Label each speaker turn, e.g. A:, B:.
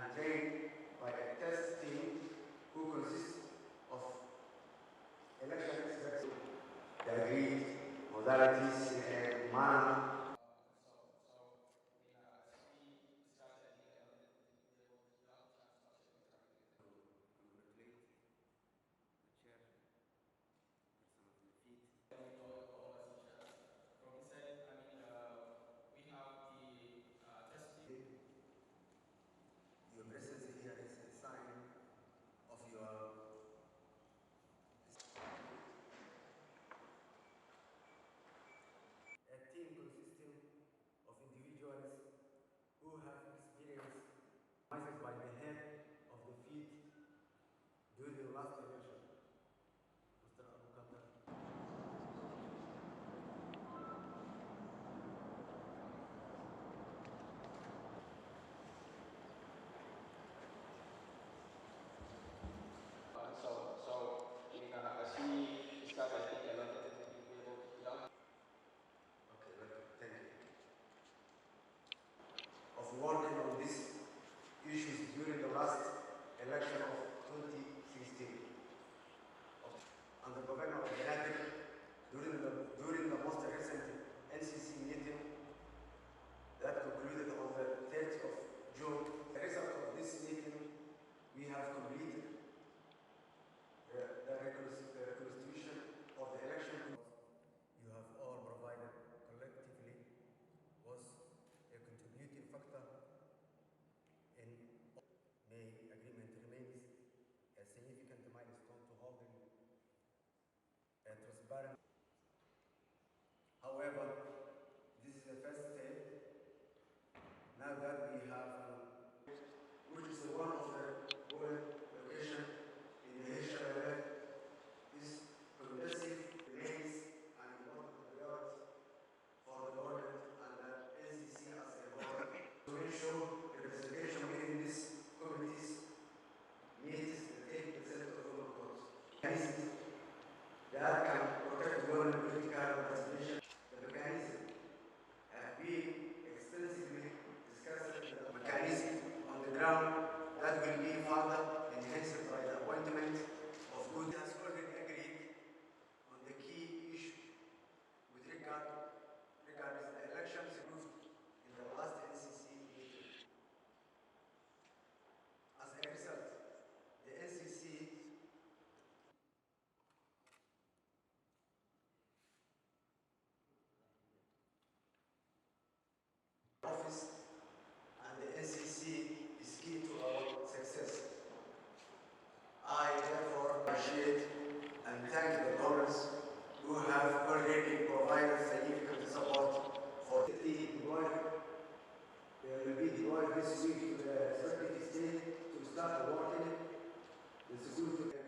A: and trained by a test team who consists of election experts, the agreed modalities in a manner. Your presence here is a sign of your a team consisting of individuals who have experience by the head of the feet during the last election. Mr. Abu Qatar.
B: So we can see discuss, I think, a lot of things will be able to help.
A: Okay, welcome. Thank you. Of working on these issues during the last election of 2016. Under Governor of Benadir, during the most recent NCC meeting that concluded on the 30th of June. The result of this meeting, we have completed the reconstitution of the election. You have all provided collectively was a contributing factor in May agreement remains a significant milestone to holding a transparent. However, this is the first step. Now that we have, which is one of the goal location in the HLF, this progressive remains an important priority for the government and the NCC as a whole to ensure representation within these committees meets the 10% of the votes. That can protect government political participation. The mechanism have been extensively discussed. The mechanism on the ground that will be further enhanced by the appointment of good has already agreed on the key issue with regards the elections approved in the last NCC meeting. As a result, the NCC office and the NCC is key to our success. I therefore appreciate and thank the donors who have already provided significant support for the deployment. They will be deployed this week to the Secretary of State to start working the security.